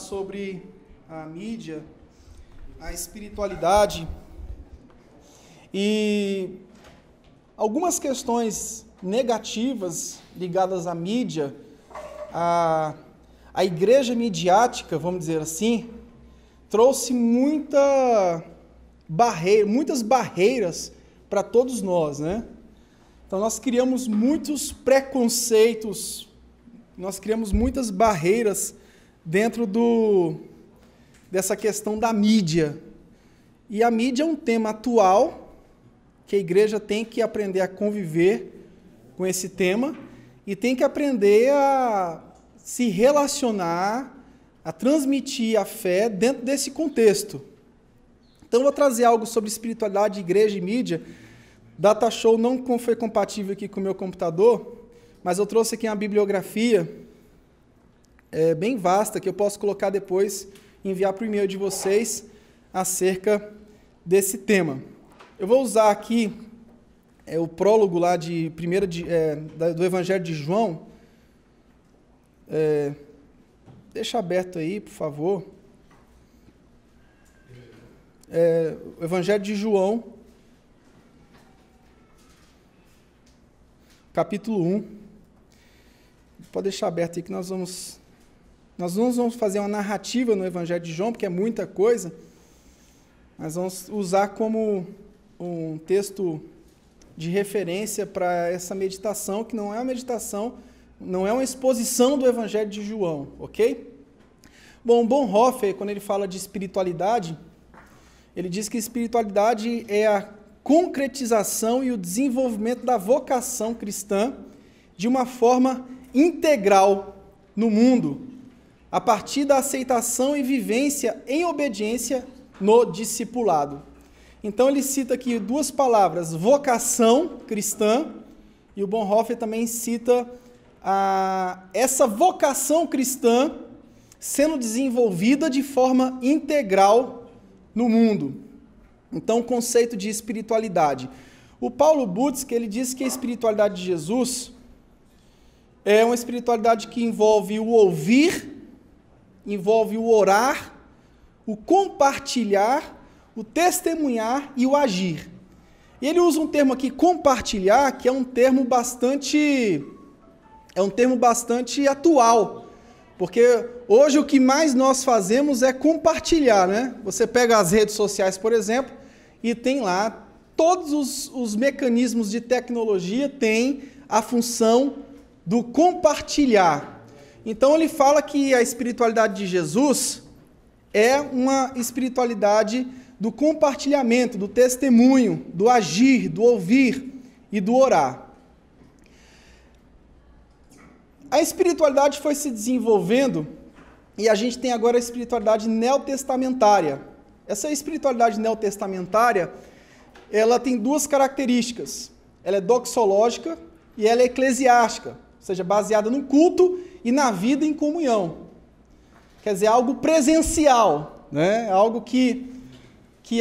sobre a mídia, a espiritualidade e algumas questões negativas ligadas à mídia, à igreja midiática, vamos dizer assim, trouxe muitas barreiras para todos nós, né? Então nós criamos muitos preconceitos, nós criamos muitas barreiras dentro dessa questão da mídia. E a mídia é um tema atual, que a igreja tem que aprender a conviver com esse tema e tem que aprender a se relacionar, a transmitir a fé dentro desse contexto. Então eu vou trazer algo sobre espiritualidade, igreja e mídia. Data Show não foi compatível aqui com o meu computador, mas eu trouxe aqui uma bibliografia bem vasta, que eu posso colocar depois, enviar para o e-mail de vocês, acerca desse tema. Eu vou usar aqui o prólogo lá do Evangelho de João. Deixa aberto aí, por favor. O Evangelho de João, capítulo 1. Pode deixar aberto aí que nós não vamos fazer uma narrativa no Evangelho de João, porque é muita coisa. Nós vamos usar como um texto de referência para essa meditação, que não é uma meditação, não é uma exposição do Evangelho de João, ok? Bom, Bonhoeffer, quando ele fala de espiritualidade, ele diz que espiritualidade é a concretização e o desenvolvimento da vocação cristã de uma forma integral no mundo, a partir da aceitação e vivência em obediência no discipulado. Então ele cita aqui duas palavras, vocação cristã, e o Bonhoeffer também cita essa vocação cristã sendo desenvolvida de forma integral no mundo. Então, o conceito de espiritualidade. O Paulo Butzke, ele diz que a espiritualidade de Jesus é uma espiritualidade que envolve o ouvir, envolve o orar, o compartilhar, o testemunhar e o agir. E ele usa um termo aqui, compartilhar, que é um termo bastante atual, porque hoje o que mais nós fazemos é compartilhar, né? Você pega as redes sociais, por exemplo, e tem lá todos os mecanismos de tecnologia têm a função do compartilhar. Então ele fala que a espiritualidade de Jesus é uma espiritualidade do compartilhamento, do testemunho, do agir, do ouvir e do orar. A espiritualidade foi se desenvolvendo e a gente tem agora a espiritualidade neotestamentária. Essa espiritualidade neotestamentária, ela tem duas características. Ela é doxológica e ela é eclesiástica, ou seja, baseada no culto e na vida em comunhão. Quer dizer, algo presencial, né? Algo que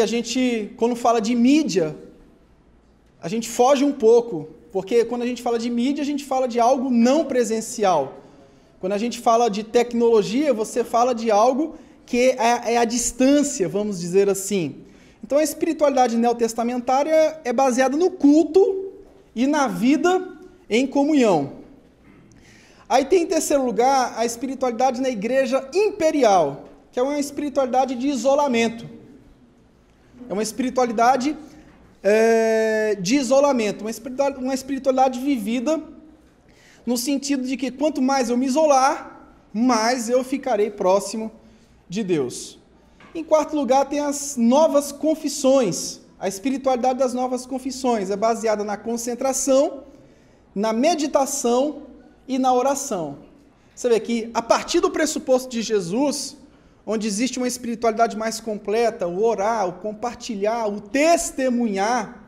a gente, quando fala de mídia, a gente foge um pouco, porque quando a gente fala de mídia, a gente fala de algo não presencial. Quando a gente fala de tecnologia, você fala de algo que é a distância, vamos dizer assim. Então a espiritualidade neotestamentária é baseada no culto e na vida em comunhão. Aí tem em terceiro lugar a espiritualidade na igreja imperial, que é uma espiritualidade de isolamento. É uma espiritualidade de isolamento, uma espiritualidade vivida no sentido de que quanto mais eu me isolar, mais eu ficarei próximo de Deus. Em quarto lugar, tem as novas confissões. A espiritualidade das novas confissões é baseada na concentração, na meditação e na oração. Você vê que, a partir do pressuposto de Jesus, onde existe uma espiritualidade mais completa, o orar, o compartilhar, o testemunhar,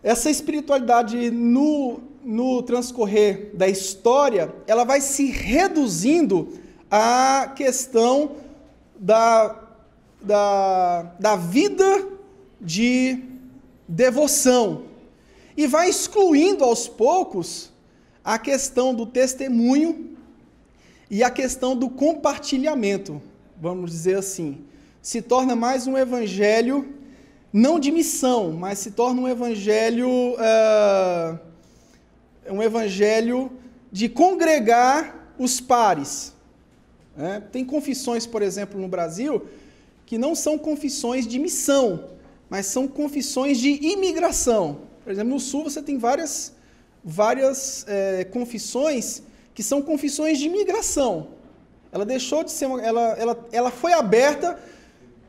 essa espiritualidade no transcorrer da história, ela vai se reduzindo à questão da vida de devoção e vai excluindo aos poucos a questão do testemunho e a questão do compartilhamento. vamos dizer assim, se torna mais um evangelho, não de missão, mas se torna um evangelho de congregar os pares. Tem confissões, por exemplo, no Brasil, que não são confissões de missão, mas são confissões de imigração. Por exemplo, no Sul você tem várias confissões que são confissões de imigração. Ela deixou de ser ela foi aberta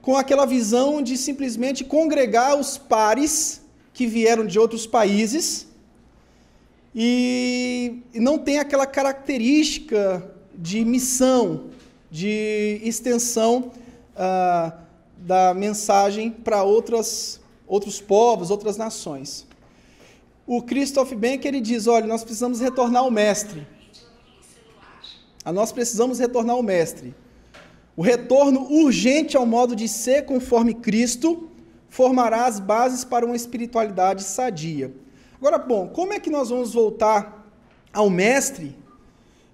com aquela visão de simplesmente congregar os pares que vieram de outros países e não tem aquela característica de missão, de extensão da mensagem para outros povos, outras nações. O Christoph Benck, ele diz, olha, nós precisamos retornar ao mestre. Nós precisamos retornar ao mestre. O retorno urgente ao modo de ser conforme Cristo formará as bases para uma espiritualidade sadia. Agora, bom, como é que nós vamos voltar ao mestre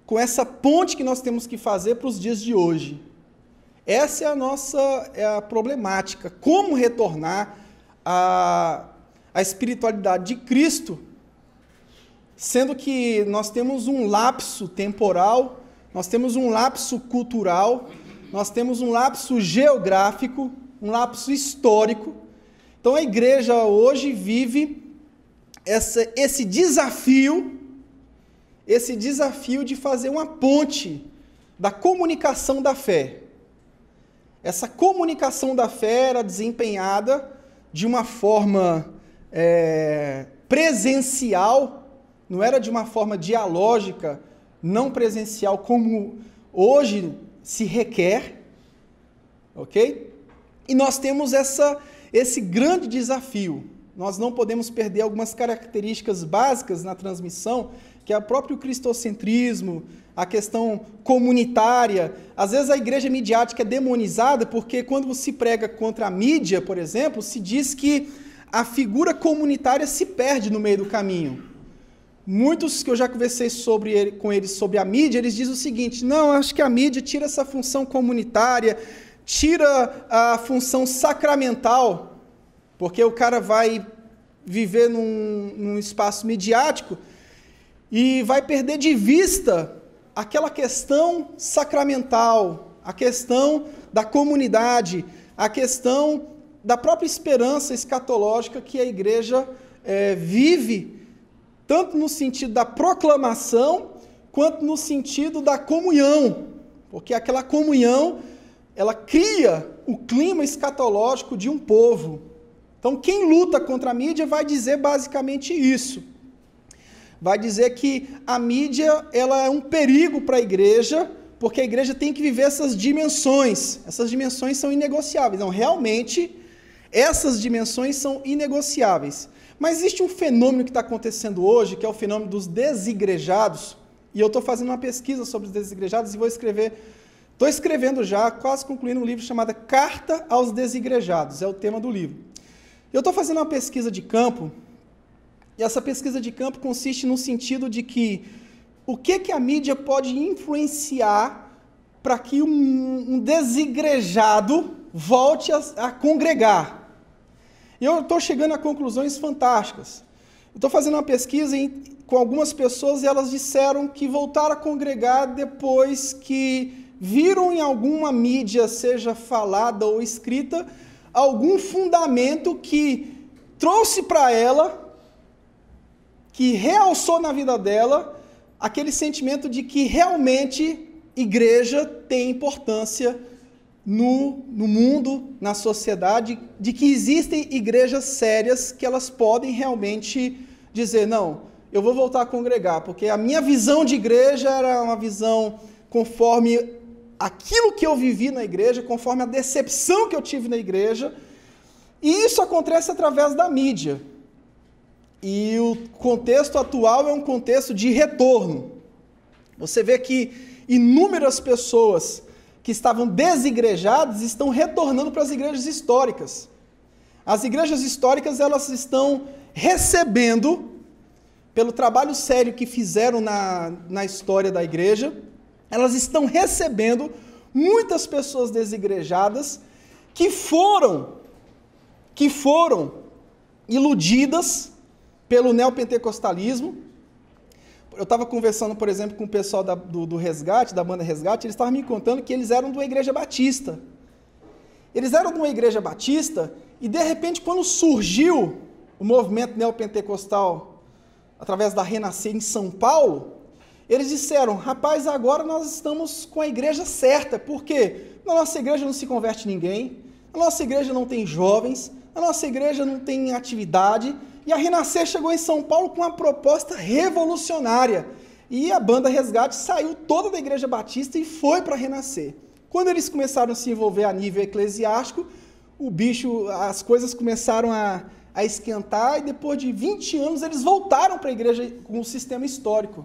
com essa ponte que nós temos que fazer para os dias de hoje? Essa é a problemática. Como retornar à espiritualidade de Cristo, sendo que nós temos um lapso temporal, nós temos um lapso cultural, nós temos um lapso geográfico, um lapso histórico. Então a igreja hoje vive esse desafio de fazer uma ponte da comunicação da fé. Essa comunicação da fé era desempenhada de uma forma presencial, não era de uma forma dialógica, não presencial, como hoje se requer, ok? E nós temos esse grande desafio. Nós não podemos perder algumas características básicas na transmissão, que é o próprio cristocentrismo, a questão comunitária. Às vezes a igreja midiática é demonizada porque quando se prega contra a mídia, por exemplo, se diz que a figura comunitária se perde no meio do caminho. Muitos que eu já conversei com eles sobre a mídia, eles dizem o seguinte, não, acho que a mídia tira essa função comunitária, tira a função sacramental, porque o cara vai viver num espaço midiático e vai perder de vista aquela questão sacramental, a questão da comunidade, a questão da própria esperança escatológica que a igreja vive, tanto no sentido da proclamação, quanto no sentido da comunhão, porque aquela comunhão, ela cria o clima escatológico de um povo. Então, quem luta contra a mídia vai dizer basicamente isso. Vai dizer que a mídia ela é um perigo para a igreja, porque a igreja tem que viver essas dimensões. Essas dimensões são inegociáveis. Não, realmente, essas dimensões são inegociáveis. Mas existe um fenômeno que está acontecendo hoje, que é o fenômeno dos desigrejados, e eu estou fazendo uma pesquisa sobre os desigrejados e estou escrevendo já, quase concluindo um livro chamado Carta aos Desigrejados, é o tema do livro. Eu estou fazendo uma pesquisa de campo, e essa pesquisa de campo consiste no sentido de que o que a mídia pode influenciar para que um desigrejado volte a congregar. E eu estou chegando a conclusões fantásticas. Eu estou fazendo uma pesquisa com algumas pessoas e elas disseram que voltaram a congregar depois que viram em alguma mídia, seja falada ou escrita, algum fundamento que trouxe para ela, que realçou na vida dela, aquele sentimento de que realmente igreja tem importância no mundo, na sociedade, de que existem igrejas sérias que elas podem realmente dizer, não, eu vou voltar a congregar, porque a minha visão de igreja era uma visão conforme aquilo que eu vivi na igreja, conforme a decepção que eu tive na igreja, e isso acontece através da mídia. E o contexto atual é um contexto de retorno. Você vê que inúmeras pessoas que estavam desigrejadas estão retornando para as igrejas históricas. As igrejas históricas, elas estão recebendo, pelo trabalho sério que fizeram na história da igreja, elas estão recebendo muitas pessoas desigrejadas que foram iludidas pelo neopentecostalismo. Eu estava conversando, por exemplo, com o pessoal do Resgate, da banda Resgate, eles estavam me contando que eles eram de uma igreja batista. Eles eram de uma igreja batista e, de repente, quando surgiu o movimento neopentecostal através da Renascer em São Paulo, eles disseram, rapaz, agora nós estamos com a igreja certa, porque na nossa igreja não se converte ninguém, na nossa igreja não tem jovens, na nossa igreja não tem atividade, e a Renascer chegou em São Paulo com uma proposta revolucionária, e a banda Resgate saiu toda da igreja batista e foi para Renascer. Quando eles começaram a se envolver a nível eclesiástico, as coisas começaram a esquentar, e depois de 20 anos eles voltaram para a igreja com o sistema histórico.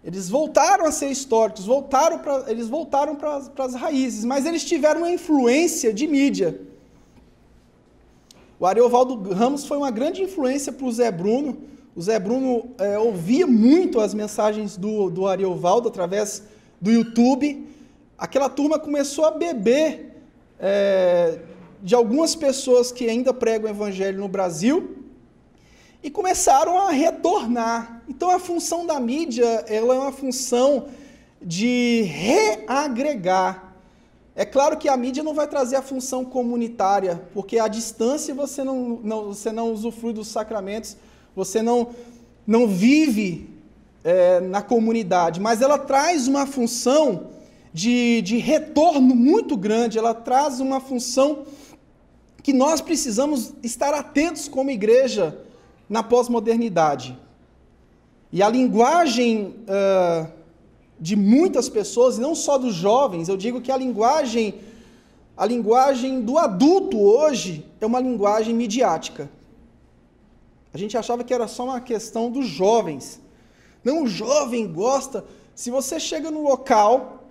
Eles voltaram a ser históricos, eles voltaram para as raízes, mas eles tiveram uma influência de mídia. O Ariovaldo Ramos foi uma grande influência para o Zé Bruno. O Zé Bruno ouvia muito as mensagens do Ariovaldo através do YouTube. Aquela turma começou a beber de algumas pessoas que ainda pregam o evangelho no Brasil e começaram a retornar. Então a função da mídia, ela é uma função de reagregar. É claro que a mídia não vai trazer a função comunitária, porque à distância você não usufrui dos sacramentos, você não vive na comunidade, mas ela traz uma função de retorno muito grande, ela traz uma função que nós precisamos estar atentos como igreja na pós-modernidade. E a linguagem de muitas pessoas, e não só dos jovens, eu digo que a linguagem do adulto hoje é uma linguagem midiática. A gente achava que era só uma questão dos jovens. Não, o jovem gosta. Se você chega no local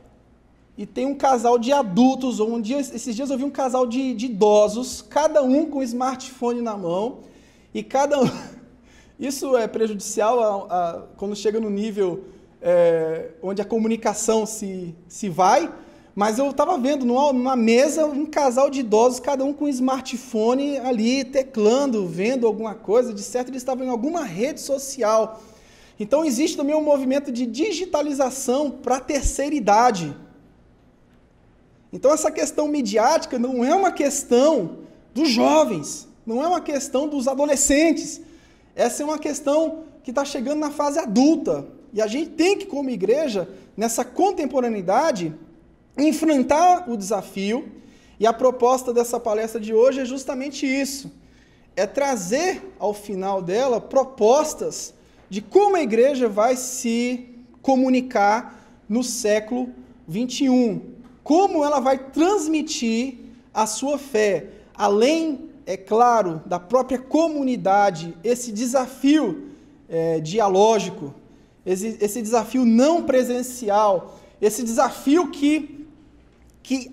e tem um casal de adultos, ou esses dias eu vi um casal de idosos, cada um com o smartphone na mão, e cada um... Isso é prejudicial quando chega no nível onde a comunicação se vai, mas eu estava vendo numa mesa um casal de idosos, cada um com um smartphone ali, teclando, vendo alguma coisa, de certo eles estavam em alguma rede social. Então existe também um movimento de digitalização para a terceira idade. Então essa questão midiática não é uma questão dos jovens, não é uma questão dos adolescentes, essa é uma questão que está chegando na fase adulta. E a gente tem que, como igreja, nessa contemporaneidade, enfrentar o desafio. E a proposta dessa palestra de hoje é justamente isso. É trazer, ao final dela, propostas de como a igreja vai se comunicar no século XXI. Como ela vai transmitir a sua fé. Além, é claro, da própria comunidade, esse desafio dialógico, esse desafio não presencial, esse desafio que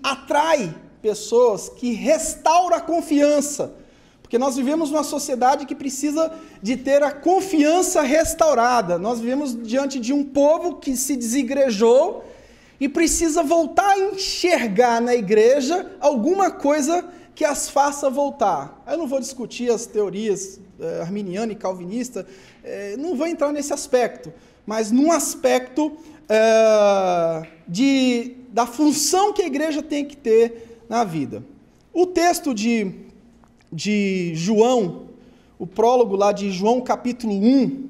atrai pessoas, que restaura a confiança. Porque nós vivemos numa sociedade que precisa de ter a confiança restaurada. Nós vivemos diante de um povo que se desigrejou e precisa voltar a enxergar na igreja alguma coisa que as faça voltar. Eu não vou discutir as teorias arminiana e calvinista, não vou entrar nesse aspecto, mas num aspecto da função que a igreja tem que ter na vida. O texto de João, o prólogo lá de João capítulo 1,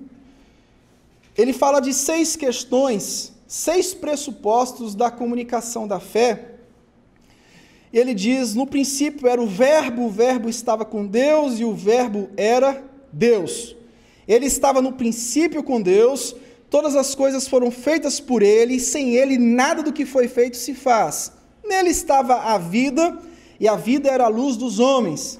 ele fala de 6 questões, 6 pressupostos da comunicação da fé. Ele diz, no princípio era o verbo estava com Deus e o verbo era Deus. Ele estava no princípio com Deus, todas as coisas foram feitas por ele, e sem ele nada do que foi feito se faz. Nele estava a vida, e a vida era a luz dos homens.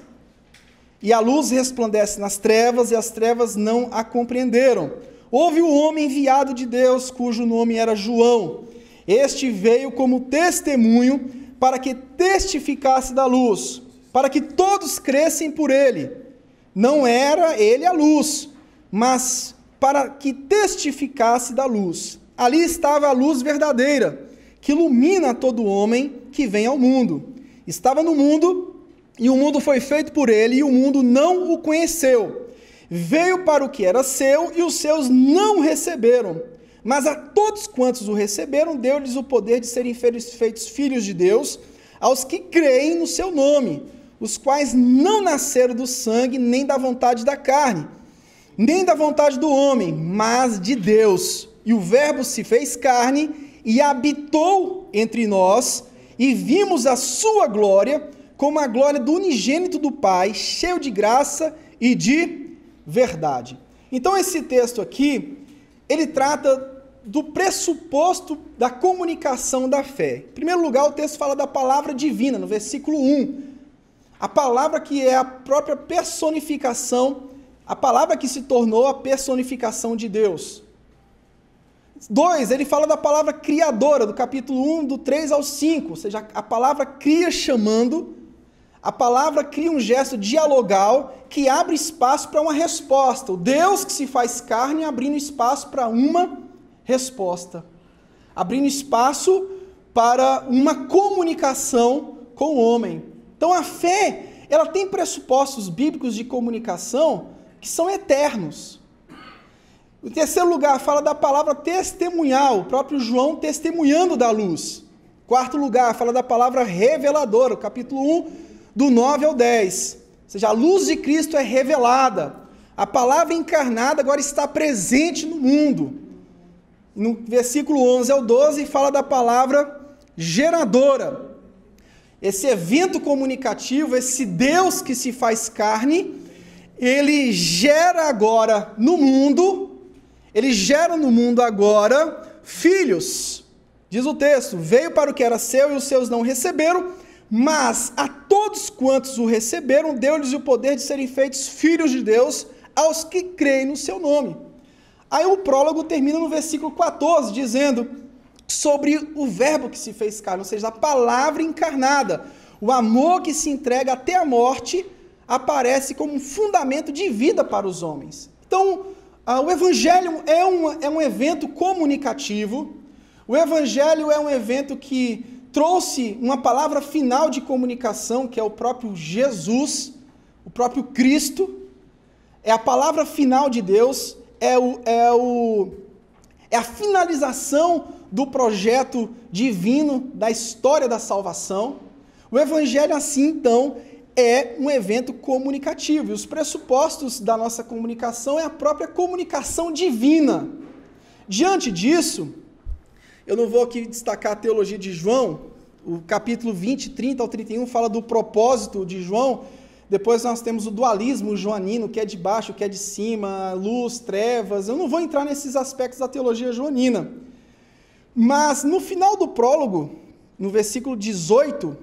E a luz resplandece nas trevas, e as trevas não a compreenderam. Houve um homem enviado de Deus, cujo nome era João. Este veio como testemunho para que testificasse da luz, para que todos crescem por ele. Não era ele a luz, mas para que testificasse da luz. Ali estava a luz verdadeira, que ilumina todo homem que vem ao mundo. Estava no mundo, e o mundo foi feito por ele, e o mundo não o conheceu. Veio para o que era seu, e os seus não receberam. Mas a todos quantos o receberam, deu-lhes o poder de serem feitos filhos de Deus, aos que creem no seu nome, os quais não nasceram do sangue, nem da vontade da carne, nem da vontade do homem, mas de Deus. E o Verbo se fez carne e habitou entre nós, e vimos a sua glória, como a glória do unigênito do Pai, cheio de graça e de verdade. Então esse texto aqui, ele trata do pressuposto da comunicação da fé. Em primeiro lugar, o texto fala da palavra divina, no versículo 1. A palavra que é a própria personificação, a palavra que se tornou a personificação de Deus. 2, ele fala da palavra criadora, do capítulo 1, do 3 ao 5, ou seja, a palavra cria chamando, a palavra cria um gesto dialogal que abre espaço para uma resposta. O Deus que se faz carne abrindo espaço para uma resposta, abrindo espaço para uma comunicação com o homem. Então a fé, ela tem pressupostos bíblicos de comunicação que são eternos. Em terceiro lugar, fala da palavra testemunhal, o próprio João testemunhando da luz. Quarto lugar, fala da palavra reveladora, o capítulo 1, do 9 ao 10. Ou seja, a luz de Cristo é revelada. A palavra encarnada agora está presente no mundo. No versículo 11 ao 12, fala da palavra geradora. Esse evento comunicativo, esse Deus que se faz carne, ele gera agora no mundo, ele gera no mundo agora filhos. Diz o texto, veio para o que era seu e os seus não receberam, mas a todos quantos o receberam, deu-lhes o poder de serem feitos filhos de Deus, aos que creem no seu nome. Aí o prólogo termina no versículo 14, dizendo sobre o verbo que se fez carne, ou seja, a palavra encarnada, o amor que se entrega até a morte, aparece como um fundamento de vida para os homens. Então, o Evangelho é um evento comunicativo, o Evangelho é um evento que trouxe uma palavra final de comunicação, que é o próprio Jesus, o próprio Cristo, é a palavra final de Deus, é a finalização do projeto divino da história da salvação. O Evangelho, assim, então, é um evento comunicativo. E os pressupostos da nossa comunicação é a própria comunicação divina. Diante disso, eu não vou aqui destacar a teologia de João, o capítulo 20, 30 ao 31 fala do propósito de João. Depois nós temos o dualismo joanino, que é de baixo, que é de cima, luz, trevas. Eu não vou entrar nesses aspectos da teologia joanina. Mas no final do prólogo, no versículo 18,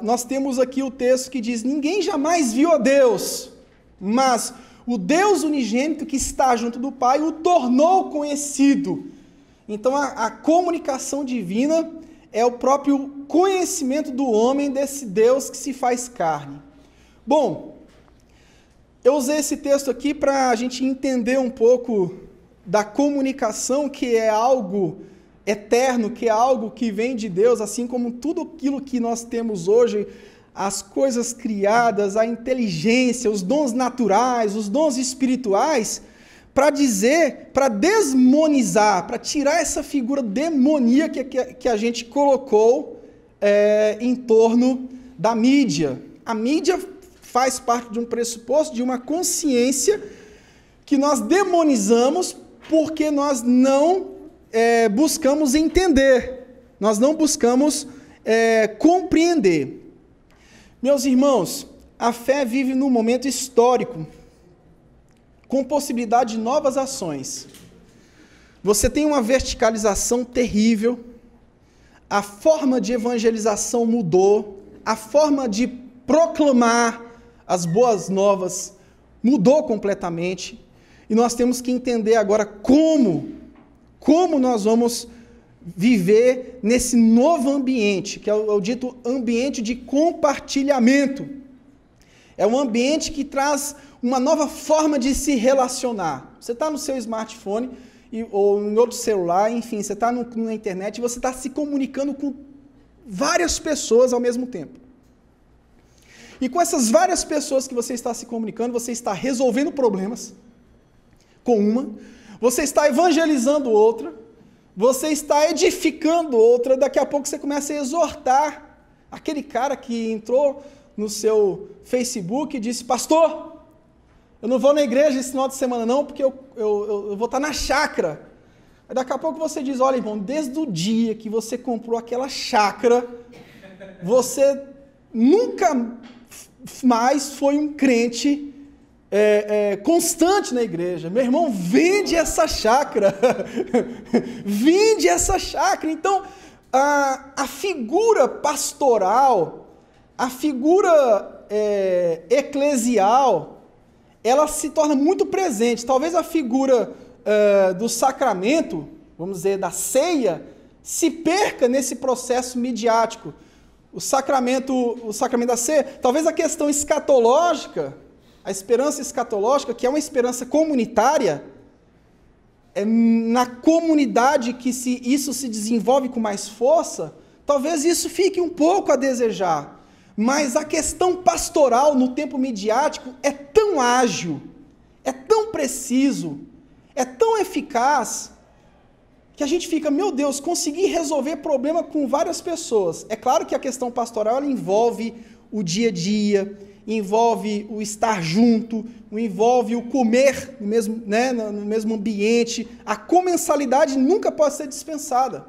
nós temos aqui o texto que diz: ninguém jamais viu a Deus, mas o Deus unigênito que está junto do Pai o tornou conhecido. Então a comunicação divina é o próprio conhecimento do homem desse Deus que se faz carne. Bom, eu usei esse texto aqui para a gente entender um pouco da comunicação, que é algo eterno, que é algo que vem de Deus, assim como tudo aquilo que nós temos hoje, as coisas criadas, a inteligência, os dons naturais, os dons espirituais, para dizer, para desmonizar, para tirar essa figura demoníaca que a gente colocou em torno da mídia. A mídia faz parte de um pressuposto, de uma consciência que nós demonizamos porque nós não buscamos entender, nós não buscamos compreender. Meus irmãos, a fé vive num momento histórico, com possibilidade de novas ações. Você tem uma verticalização terrível, a forma de evangelização mudou, a forma de proclamar as boas novas mudou completamente, e nós temos que entender agora como nós vamos viver nesse novo ambiente, que é o dito ambiente de compartilhamento. É um ambiente que traz uma nova forma de se relacionar. Você está no seu smartphone ou em outro celular, enfim, você está na internet e você está se comunicando com várias pessoas ao mesmo tempo. E com essas várias pessoas que você está se comunicando, você está resolvendo problemas com uma, você está evangelizando outra, você está edificando outra, daqui a pouco você começa a exortar aquele cara que entrou no seu Facebook e disse: pastor, eu não vou na igreja esse final de semana não, porque eu vou estar na chácara. Aí daqui a pouco você diz: olha, irmão, desde o dia que você comprou aquela chácara, você nunca mais foi um crente constante na igreja. Meu irmão, vende essa chácara. Vende essa chácara. Então, a figura pastoral, a figura eclesial, ela se torna muito presente. Talvez a figura do sacramento, vamos dizer, da ceia, se perca nesse processo midiático. O sacramento da ceia, talvez a questão escatológica, a esperança escatológica, que é uma esperança comunitária, é na comunidade que isso se desenvolve com mais força, talvez isso fique um pouco a desejar. Mas a questão pastoral no tempo midiático é tão ágil, é tão preciso, é tão eficaz, que a gente fica: meu Deus, consegui resolver problema com várias pessoas. É claro que a questão pastoral ela envolve o dia a dia, envolve o estar junto, envolve o comer no mesmo ambiente. A comensalidade nunca pode ser dispensada.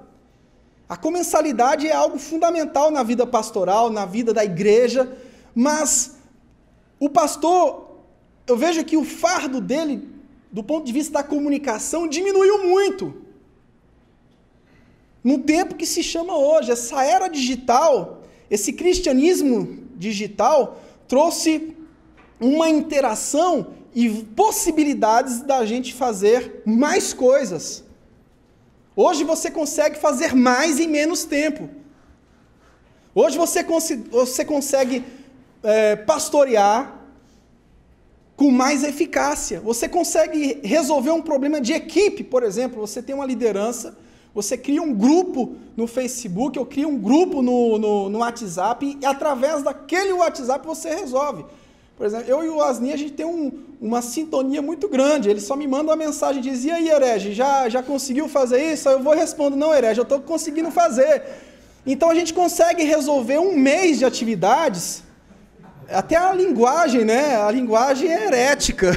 A comensalidade é algo fundamental na vida pastoral, na vida da igreja, mas o pastor, eu vejo que o fardo dele, do ponto de vista da comunicação, diminuiu muito. No tempo que se chama hoje, essa era digital, esse cristianismo digital, trouxe uma interação e possibilidades da gente fazer mais coisas. Hoje você consegue fazer mais em menos tempo. Hoje você consegue pastorear com mais eficácia. Você consegue resolver um problema de equipe, por exemplo. Você tem uma liderança, você cria um grupo no Facebook, ou cria um grupo no WhatsApp, e através daquele WhatsApp você resolve. Por exemplo, eu e o Asni, a gente tem uma sintonia muito grande. Ele só me manda uma mensagem e diz: e aí, herege, já conseguiu fazer isso? Aí eu vou responder: não, herege, eu estou conseguindo fazer. Então a gente consegue resolver um mês de atividades. Até a linguagem, né? A linguagem é herética.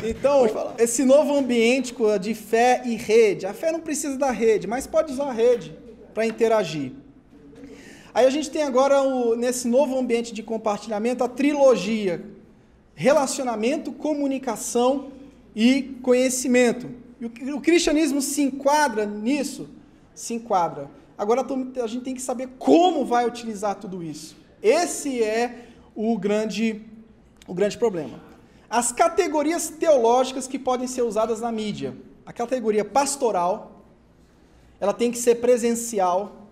Então, esse novo ambiente de fé e rede. A fé não precisa da rede, mas pode usar a rede para interagir. Aí a gente tem agora, nesse novo ambiente de compartilhamento, a trilogia: relacionamento, comunicação e conhecimento. E o cristianismo se enquadra nisso? Se enquadra. Agora a gente tem que saber como vai utilizar tudo isso. Esse é o grande problema. As categorias teológicas que podem ser usadas na mídia. A categoria pastoral, ela tem que ser presencial,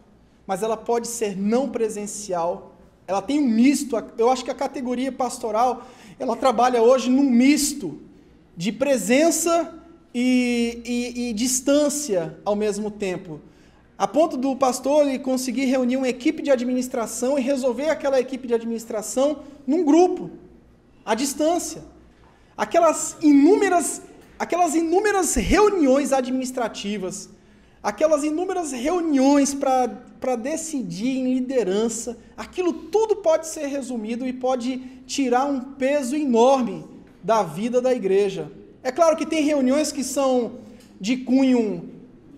mas ela pode ser não presencial. Ela tem um misto. Eu acho que a categoria pastoral, ela trabalha hoje num misto de presença e distância ao mesmo tempo. A ponto do pastor ele conseguir reunir uma equipe de administração e resolver aquela equipe de administração num grupo, à distância. Aquelas inúmeras reuniões administrativas, aquelas inúmeras reuniões para decidir em liderança, aquilo tudo pode ser resumido e pode tirar um peso enorme da vida da igreja. É claro que tem reuniões que são de cunho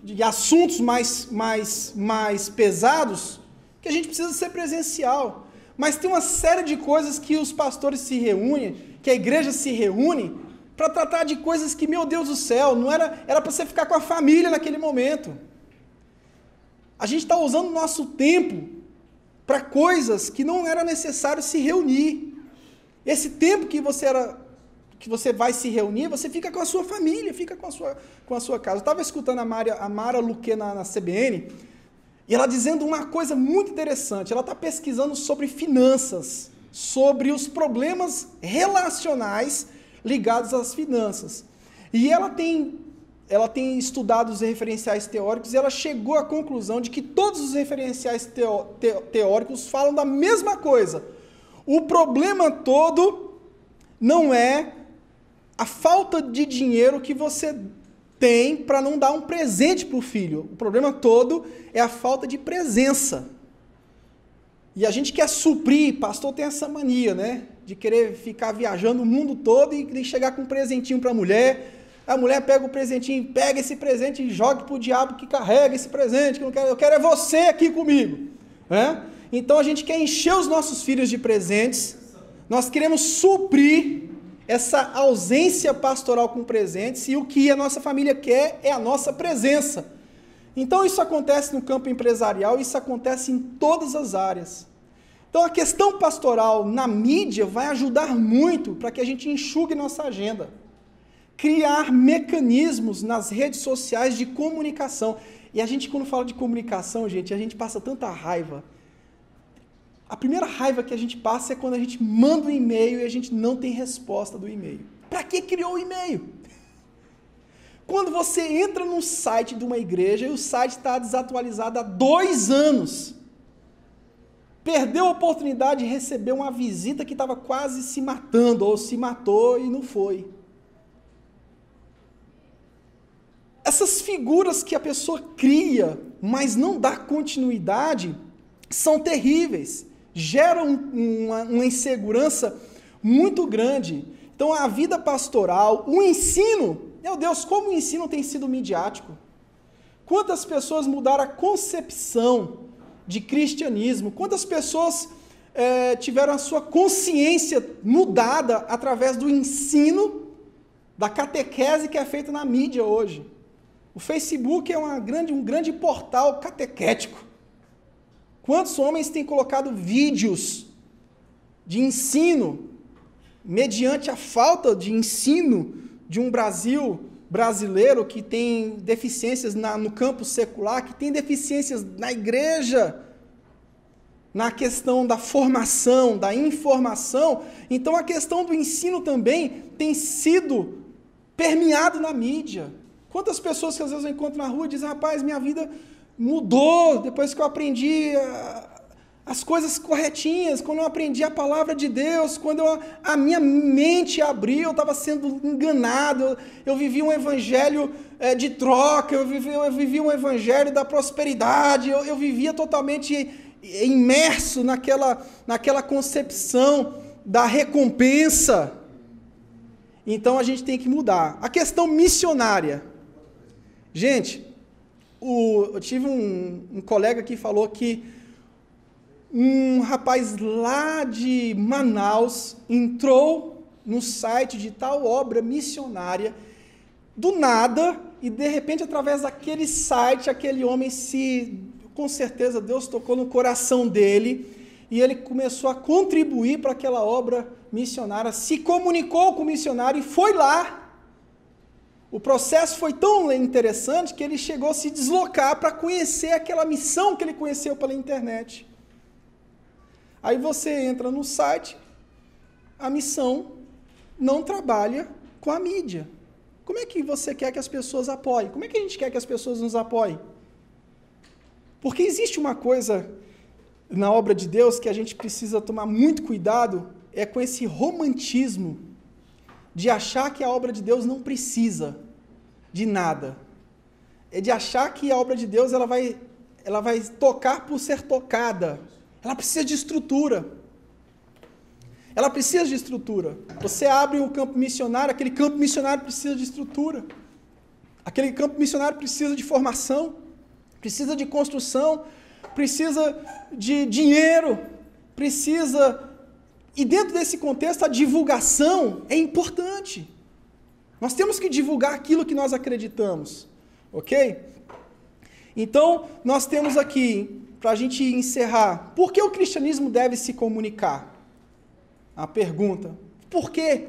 de assuntos mais pesados, que a gente precisa ser presencial. Mas tem uma série de coisas que os pastores se reúnem, que a igreja se reúne, para tratar de coisas que, meu Deus do céu, não era para você ficar com a família naquele momento. A gente está usando o nosso tempo para coisas que não era necessário se reunir. Esse tempo que você vai se reunir, você fica com a sua família, fica com a sua casa. Eu estava escutando a Mara Luque na CBN, e ela dizendo uma coisa muito interessante. Ela está pesquisando sobre finanças, sobre os problemas relacionais ligados às finanças. E ela tem estudado os referenciais teóricos e ela chegou à conclusão de que todos os referenciais teóricos falam da mesma coisa. O problema todo não é a falta de dinheiro que você tem para não dar um presente para o filho. O problema todo é a falta de presença. E a gente quer suprir, pastor tem essa mania, né? De querer ficar viajando o mundo todo e chegar com um presentinho para a mulher pega o presentinho, pega esse presente e joga para o diabo que carrega esse presente, que eu quero é você aqui comigo. Né? Então a gente quer encher os nossos filhos de presentes, nós queremos suprir essa ausência pastoral com presentes, e o que a nossa família quer é a nossa presença. Então isso acontece no campo empresarial, isso acontece em todas as áreas. Então a questão pastoral na mídia vai ajudar muito para que a gente enxugue nossa agenda. Criar mecanismos nas redes sociais de comunicação. E a gente, quando fala de comunicação, gente, a gente passa tanta raiva. A primeira raiva que a gente passa é quando a gente manda um e-mail e a gente não tem resposta do e-mail. Para que criou o e-mail? Quando você entra no site de uma igreja e o site está desatualizado há 2 anos, perdeu a oportunidade de receber uma visita que estava quase se matando, ou se matou e não foi. Essas figuras que a pessoa cria, mas não dá continuidade, são terríveis, geram uma insegurança muito grande. Então a vida pastoral, o ensino, meu Deus, como o ensino tem sido midiático. Quantas pessoas mudaram a concepção de cristianismo, quantas pessoas tiveram a sua consciência mudada através do ensino, da catequese que é feita na mídia hoje. O Facebook é um grande portal catequético. Quantos homens têm colocado vídeos de ensino, mediante a falta de ensino de um Brasil brasileiro que tem deficiências no campo secular, que tem deficiências na igreja, na questão da formação, da informação. Então a questão do ensino também tem sido permeado na mídia. Quantas pessoas que às vezes eu encontro na rua dizem, rapaz, minha vida mudou depois que eu aprendi as coisas corretinhas, quando eu aprendi a palavra de Deus, quando a minha mente abriu, eu estava sendo enganado, eu vivi um evangelho de troca, eu vivi um evangelho da prosperidade, eu vivia totalmente imerso naquela concepção da recompensa. Então a gente tem que mudar. A questão missionária. Gente, eu tive um colega que falou que um rapaz lá de Manaus entrou no site de tal obra missionária do nada e de repente através daquele site, aquele homem com certeza Deus tocou no coração dele e ele começou a contribuir para aquela obra missionária, se comunicou com o missionário e foi lá. O processo foi tão interessante que ele chegou a se deslocar para conhecer aquela missão que ele conheceu pela internet. Aí você entra no site, a missão não trabalha com a mídia. Como é que você quer que as pessoas apoiem? Como é que a gente quer que as pessoas nos apoiem? Porque existe uma coisa na obra de Deus que a gente precisa tomar muito cuidado, é com esse romantismo de achar que a obra de Deus não precisa de nada. É de achar que a obra de Deus ela vai tocar por ser tocada. Ela precisa de estrutura. Ela precisa de estrutura. Você abre um campo missionário, aquele campo missionário precisa de estrutura. Aquele campo missionário precisa de formação, precisa de construção, precisa de dinheiro, precisa... E dentro desse contexto, a divulgação é importante. Nós temos que divulgar aquilo que nós acreditamos, ok? Então, nós temos aqui, para a gente encerrar, por que o cristianismo deve se comunicar? A pergunta, por quê?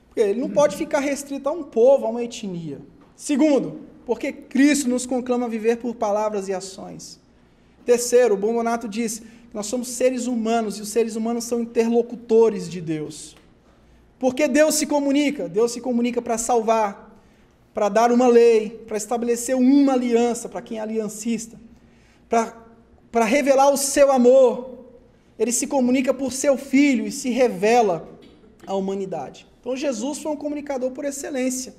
Porque ele não pode ficar restrito a um povo, a uma etnia. Segundo, porque Cristo nos conclama a viver por palavras e ações. Terceiro, o Bombonato diz... Nós somos seres humanos e os seres humanos são interlocutores de Deus. Por que Deus se comunica? Deus se comunica para salvar. para dar uma lei, para estabelecer uma aliança, para quem é aliancista, para revelar o seu amor. Ele se comunica por seu Filho e se revela à humanidade. Então Jesus foi um comunicador por excelência.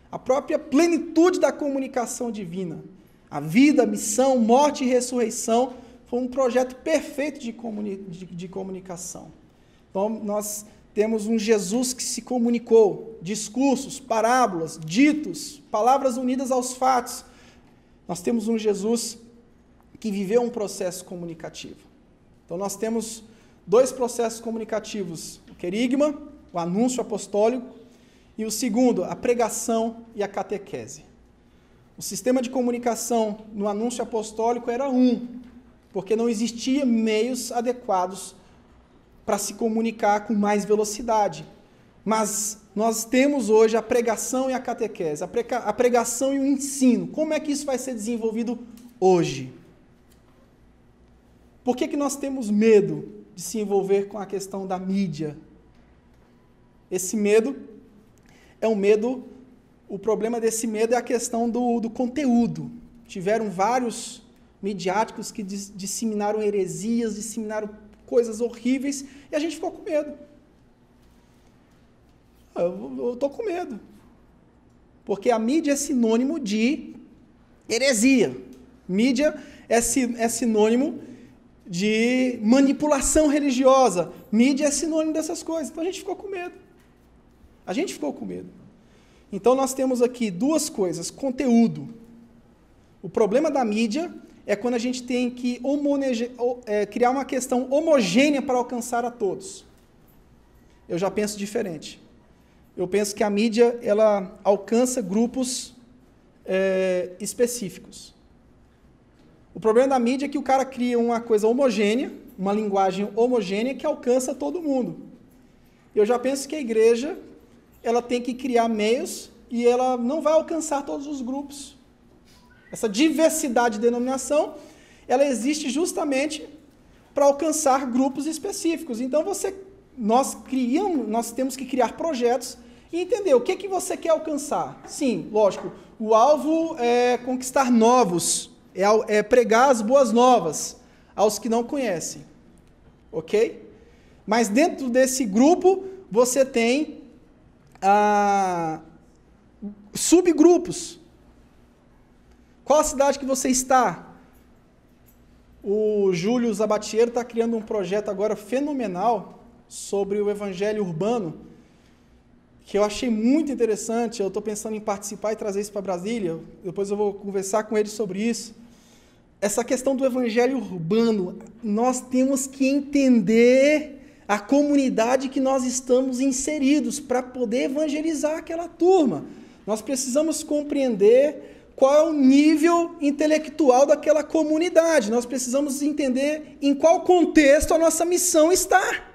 A própria plenitude da comunicação divina. A vida, a missão, morte e ressurreição foi um projeto perfeito de comunicação. Então nós temos um Jesus que se comunicou, discursos, parábolas, ditos, palavras unidas aos fatos. Nós temos um Jesus que viveu um processo comunicativo. Então nós temos dois processos comunicativos, o querigma, o anúncio apostólico, e o segundo, a pregação e a catequese. O sistema de comunicação no anúncio apostólico era porque não existia meios adequados para se comunicar com mais velocidade. Mas nós temos hoje a pregação e a catequese, a pregação e o ensino. Como é que isso vai ser desenvolvido hoje? Por que nós temos medo de se envolver com a questão da mídia? Esse medo é um medo, o problema desse medo é a questão do conteúdo. Tiveram vários midiáticos que disseminaram heresias, disseminaram coisas horríveis, e a gente ficou com medo. Eu estou com medo. Porque a mídia é sinônimo de heresia. Mídia é sinônimo de manipulação religiosa. Mídia é sinônimo dessas coisas. Então a gente ficou com medo. Então nós temos aqui duas coisas. Conteúdo. O problema da mídia é quando a gente tem que criar uma questão homogênea para alcançar a todos. Eu já penso diferente. Eu penso que a mídia ela alcança grupos específicos. O problema da mídia é que o cara cria uma coisa homogênea, uma linguagem homogênea que alcança todo mundo. Eu já penso que a igreja ela tem que criar meios e ela não vai alcançar todos os grupos. Essa diversidade de denominação, ela existe justamente para alcançar grupos específicos. Então, nós temos que criar projetos e entender o que você quer alcançar. Sim, lógico, o alvo é conquistar novos, é pregar as boas novas aos que não conhecem. Ok? Mas dentro desse grupo, você tem subgrupos. Qual a cidade que você está? O Júlio Zabatiero está criando um projeto agora fenomenal sobre o evangelho urbano, que eu achei muito interessante. Eu estou pensando em participar e trazer isso para Brasília. Depois eu vou conversar com ele sobre isso. Essa questão do evangelho urbano, nós temos que entender a comunidade que nós estamos inseridos para poder evangelizar aquela turma. Nós precisamos compreender qual é o nível intelectual daquela comunidade. Nós precisamos entender em qual contexto a nossa missão está.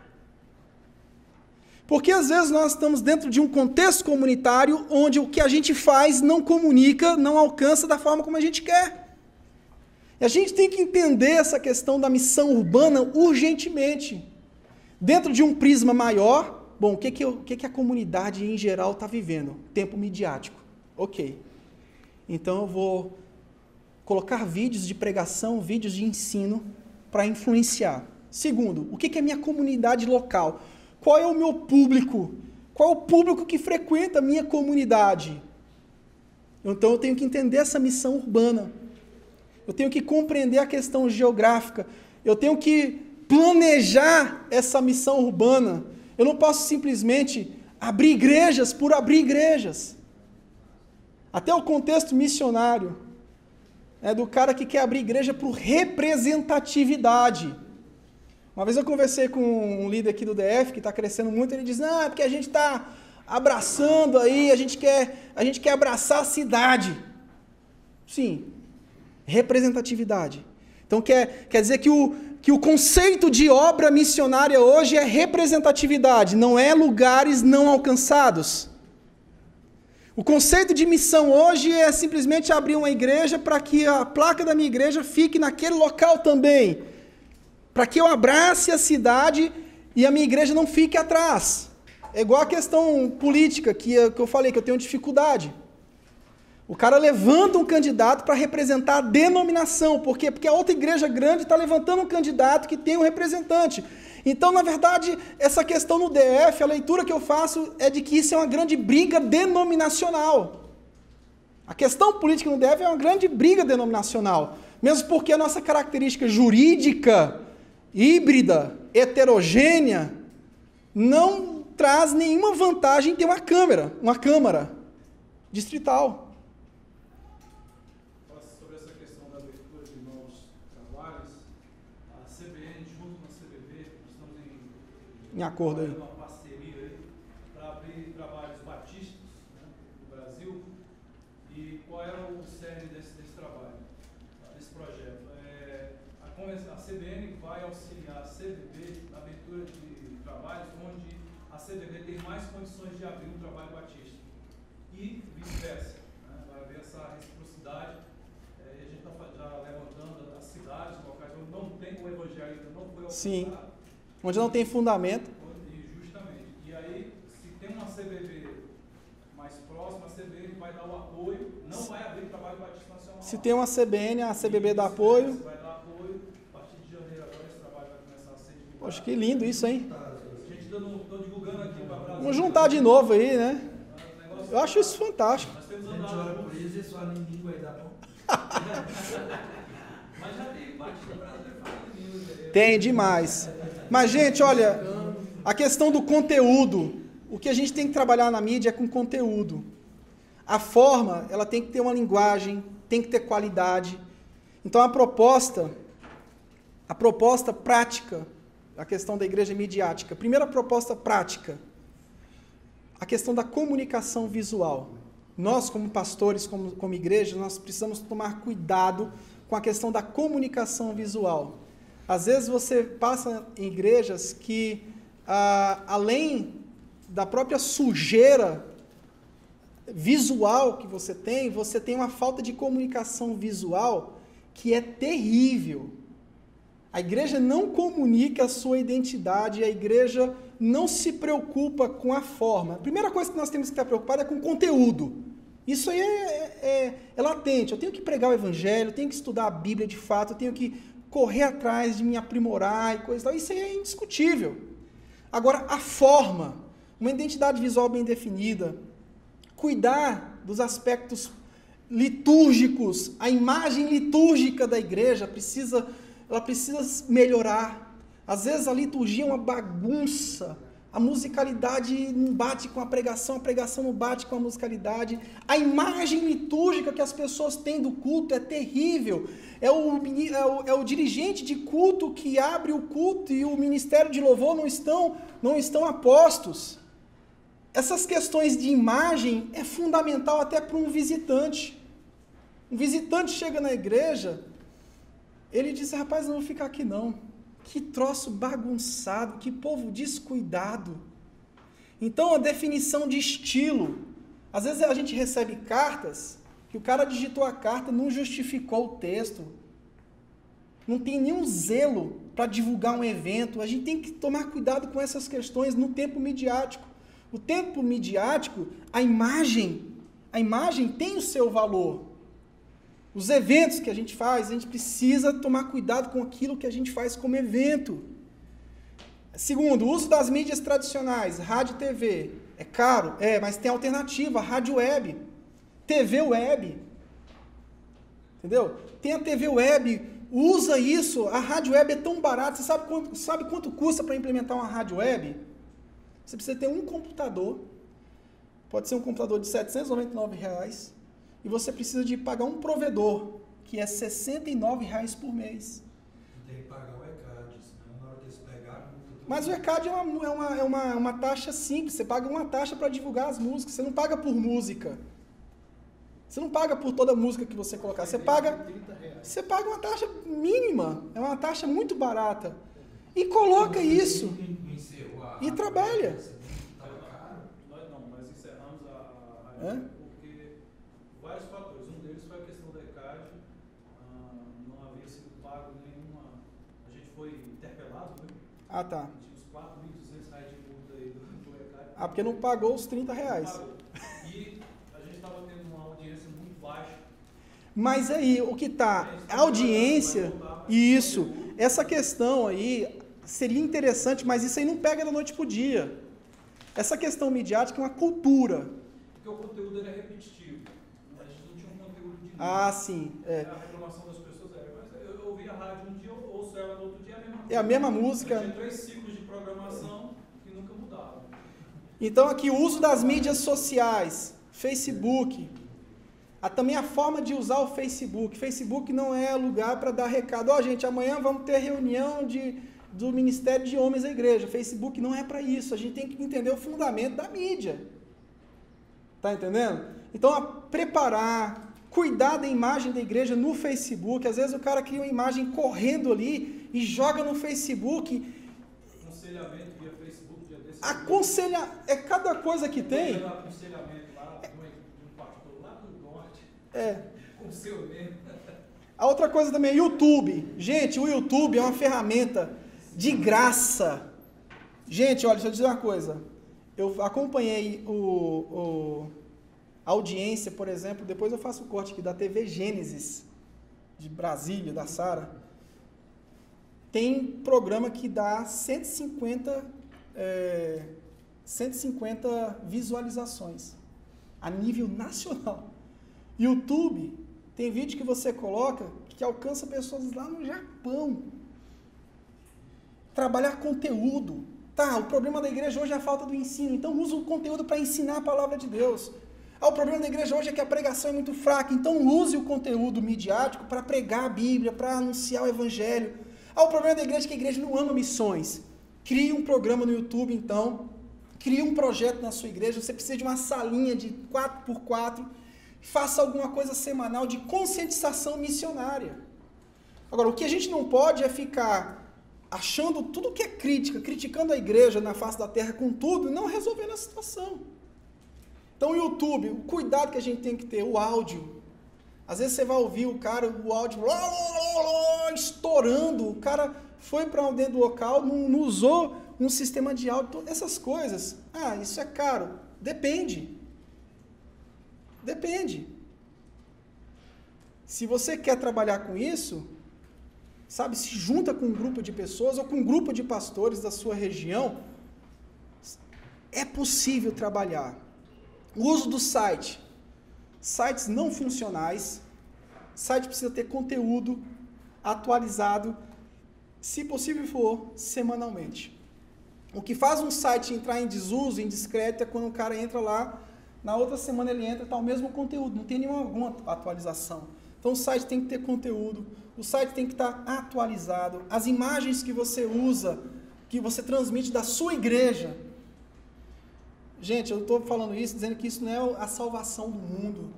Porque às vezes nós estamos dentro de um contexto comunitário onde o que a gente faz não comunica, não alcança da forma como a gente quer. E a gente tem que entender essa questão da missão urbana urgentemente. Dentro de um prisma maior, bom, o que a comunidade em geral está vivendo? Tempo midiático. Ok. Então eu vou colocar vídeos de pregação, vídeos de ensino para influenciar. Segundo, o que é a minha comunidade local? Qual é o meu público? Qual é o público que frequenta a minha comunidade? Então eu tenho que entender essa missão urbana. Eu tenho que compreender a questão geográfica. Eu tenho que planejar essa missão urbana. Eu não posso simplesmente abrir igrejas por abrir igrejas. Até o contexto missionário, do cara que quer abrir igreja por representatividade. Uma vez eu conversei com um líder aqui do DF, que está crescendo muito, ele diz, não, é porque a gente está abraçando aí, a gente quer abraçar a cidade. Sim, representatividade. Então quer dizer que o conceito de obra missionária hoje é representatividade, não é lugares não alcançados. O conceito de missão hoje é simplesmente abrir uma igreja para que a placa da minha igreja fique naquele local também. Para que eu abrace a cidade e a minha igreja não fique atrás. É igual a questão política que eu falei, que eu tenho dificuldade. O cara levanta um candidato para representar a denominação. Por quê? Porque a outra igreja grande está levantando um candidato que tem um representante. Então, na verdade, essa questão no DF, a leitura que eu faço é de que isso é uma grande briga denominacional. A questão política no DF é uma grande briga denominacional. Mesmo porque a nossa característica jurídica, híbrida, heterogênea, não traz nenhuma vantagem em ter uma Câmara distrital. Sobre essa questão da abertura de novos trabalhos, a CBN, junto com a CBB, estamos em acordo aí. Uma parceria aí para abrir trabalhos batistas, né, no Brasil. E qual era o cerne desse trabalho, desse projeto? A CBN vai auxiliar a CBB na abertura de trabalhos onde a CBB tem mais condições de abrir um trabalho batista. E vice-versa. Né? Vai haver essa reciprocidade. A gente está já levantando as cidades, locais onde não tem o evangelho, ainda não foi alcançado. Sim, onde não tem fundamento. Justamente. E aí, se tem uma CBB mais próxima, a CBN vai dar o apoio, não vai abrir trabalho batista nacional. Se tem uma CBN, a CBB dá apoio. Vai dar apoio. A partir de janeiro agora esse trabalho vai começar a ser divulgado. Poxa, que lindo isso, hein? A gente ainda não estou divulgando aqui para Brasil. Vamos juntar de novo aí, né? Eu acho isso fantástico. Nós temos A gente ora por isso e só em língua aí, tá bom? Mas já tem batista brasileiro falando em língua. Tem demais. Mas, gente, olha, a questão do conteúdo, o que a gente tem que trabalhar na mídia é com conteúdo. A forma, ela tem que ter uma linguagem, tem que ter qualidade. Então, a proposta prática, a questão da igreja midiática. Primeira proposta prática, a questão da comunicação visual. Nós, como pastores, como igreja, nós precisamos tomar cuidado com a questão da comunicação visual. Às vezes você passa em igrejas que, além da própria sujeira visual que você tem uma falta de comunicação visual que é terrível. A igreja não comunica a sua identidade, a igreja não se preocupa com a forma. A primeira coisa que nós temos que estar preocupados é com o conteúdo. Isso aí é latente. Eu tenho que pregar o evangelho, eu tenho que estudar a Bíblia de fato, eu tenho que correr atrás de me aprimorar e coisa e tal. Isso aí é indiscutível. Agora, a forma, uma identidade visual bem definida, cuidar dos aspectos litúrgicos, a imagem litúrgica da igreja ela precisa melhorar. Às vezes a liturgia é uma bagunça, a musicalidade não bate com a pregação não bate com a musicalidade. A imagem litúrgica que as pessoas têm do culto é terrível. É o dirigente de culto que abre o culto e o ministério de louvor não estão apostos. Essas questões de imagem é fundamental até para um visitante. Um visitante chega na igreja, ele diz, rapaz, não vou ficar aqui não. Que troço bagunçado, que povo descuidado. Então, a definição de estilo. Às vezes a gente recebe cartas que o cara digitou a carta, não justificou o texto. Não tem nenhum zelo para divulgar um evento. A gente tem que tomar cuidado com essas questões no tempo midiático. O tempo midiático, a imagem tem o seu valor. Os eventos que a gente faz, a gente precisa tomar cuidado com aquilo que a gente faz como evento. Segundo, o uso das mídias tradicionais, rádio e TV. É caro? Mas tem alternativa, rádio web, TV web. Entendeu? Tem a TV web, usa isso, a rádio web é tão barata. Você sabe quanto custa para implementar uma rádio web? Você precisa ter um computador, pode ser um computador de R$ 799, e você precisa de pagar um provedor, que é R$ 69 por mês. Tem que pagar o ECAD, senão na hora que eles pegarem... Mas o ECAD é uma taxa simples, você paga uma taxa para divulgar as músicas, você não paga por música. Você não paga por toda música que você colocar, você paga uma taxa mínima, é uma taxa muito barata. E coloca isso e trabalha. Nós encerramos a porque vários fatores. Um deles foi a questão da ECAD, não havia sido pago nenhuma. A gente foi interpelado, né? Ah, tá. Tinha uns R$ 4.200 de multa aí do ECAD. Porque não pagou os R$ 30. E a gente estava tendo uma audiência muito Mas aí, o que está? A audiência, isso, essa questão aí seria interessante, mas isso aí não pega da noite para o dia. Essa questão midiática é uma cultura. Porque o conteúdo era repetitivo. A gente não tinha um conteúdo de Ah, sim. A reclamação das pessoas era, mas eu ouvi a rádio um dia, eu ouço ela no outro dia, é a mesma coisa. É a mesma música. Tinha 3 ciclos de programação que nunca mudavam. Então aqui, o uso das mídias sociais, Facebook, também a forma de usar o Facebook. Facebook não é lugar para dar recado. Ó, gente, amanhã vamos ter reunião do Ministério de Homens da Igreja. Facebook não é para isso. A gente tem que entender o fundamento da mídia. Tá entendendo? Então, preparar, cuidar da imagem da igreja no Facebook. Às vezes o cara cria uma imagem correndo ali e joga no Facebook. Aconselhamento via Facebook, dia desse. É cada coisa que tem. Aconselhamento lá de um pastor lá do norte. Com seu mesmo. A outra coisa também é YouTube. Gente, o YouTube é uma ferramenta de graça. Gente, olha, deixa eu dizer uma coisa. Eu acompanhei a audiência, por exemplo, depois eu faço o corte aqui da TV Gênesis, de Brasília, da Sara. Tem programa que dá 150 visualizações a nível nacional. YouTube, tem vídeo que você coloca que alcança pessoas lá no Japão. Trabalhar conteúdo. Tá, o problema da igreja hoje é a falta do ensino, então usa o conteúdo para ensinar a palavra de Deus. O problema da igreja hoje é que a pregação é muito fraca, então use o conteúdo midiático para pregar a Bíblia, para anunciar o Evangelho. O problema da igreja é que a igreja não ama missões. Crie um programa no YouTube, então, crie um projeto na sua igreja, você precisa de uma salinha de 4x4, faça alguma coisa semanal de conscientização missionária. Agora, o que a gente não pode é ficar achando tudo que é crítica, criticando a igreja na face da terra com tudo, e não resolvendo a situação. Então, o YouTube, o cuidado que a gente tem que ter, o áudio. Às vezes você vai ouvir o cara, o áudio estourando, o cara foi para dentro do local, não usou um sistema de áudio, essas coisas. Isso é caro. Depende. Se você quer trabalhar com isso, sabe, se junta com um grupo de pessoas ou com um grupo de pastores da sua região, é possível trabalhar. O uso do site. Sites não funcionais. Site precisa ter conteúdo atualizado, se possível for, semanalmente. O que faz um site entrar em desuso, em discreto, é quando o cara entra lá, na outra semana ele entra, está o mesmo conteúdo, não tem nenhuma atualização. Então o site tem que ter conteúdo, o site tem que estar atualizado, as imagens que você usa, que você transmite da sua igreja. Gente, eu estou falando isso, dizendo que isso não é a salvação do mundo.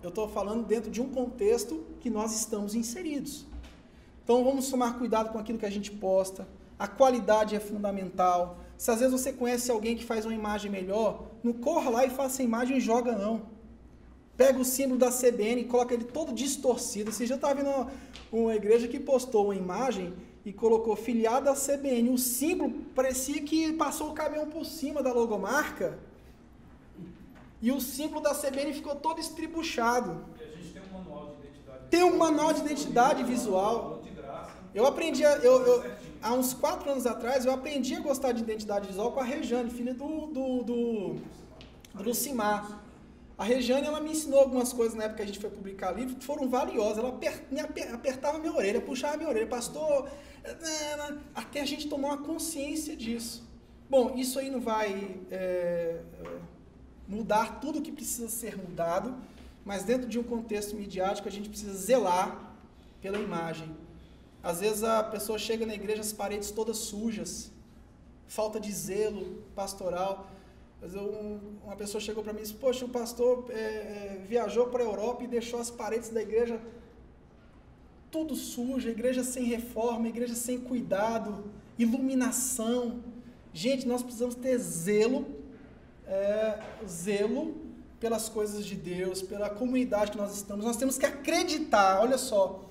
Eu estou falando dentro de um contexto que nós estamos inseridos. Então vamos tomar cuidado com aquilo que a gente posta. A qualidade é fundamental. Se às vezes você conhece alguém que faz uma imagem melhor, não corra lá e faça a imagem e joga não. Pega o símbolo da CBN e coloca ele todo distorcido. Você já estava vendo uma igreja que postou uma imagem e colocou filiado à CBN. O símbolo parecia que passou o caminhão por cima da logomarca. E o símbolo da CBN ficou todo estribuchado. E a gente tem um manual de identidade. Tem um manual de identidade visual. Eu aprendi, há uns 4 anos atrás, eu aprendi a gostar de identidade visual com a Rejane, filha do Lucimar. A Rejane, ela me ensinou algumas coisas na época que a gente foi publicar livro, que foram valiosas. Ela apertava minha orelha, puxava minha orelha. Pastor, até a gente tomar uma consciência disso. Bom, isso aí não vai mudar tudo o que precisa ser mudado, mas dentro de um contexto midiático a gente precisa zelar pela imagem. Às vezes a pessoa chega na igreja, as paredes todas sujas, falta de zelo pastoral. Às vezes uma pessoa chegou para mim e disse, poxa, o pastor viajou para a Europa e deixou as paredes da igreja tudo suja, igreja sem reforma, igreja sem cuidado, iluminação. Gente, nós precisamos ter zelo pelas coisas de Deus, pela comunidade que nós estamos. Nós temos que acreditar, olha só,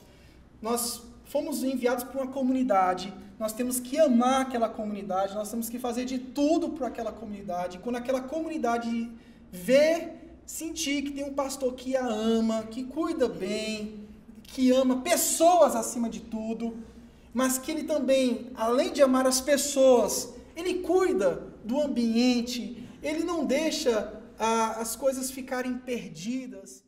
nós fomos enviados para uma comunidade, nós temos que amar aquela comunidade, nós temos que fazer de tudo para aquela comunidade. Quando aquela comunidade vê sentir que tem um pastor que a ama, que cuida bem, que ama pessoas acima de tudo, mas que ele também, além de amar as pessoas, ele cuida do ambiente, ele não deixa as coisas ficarem perdidas.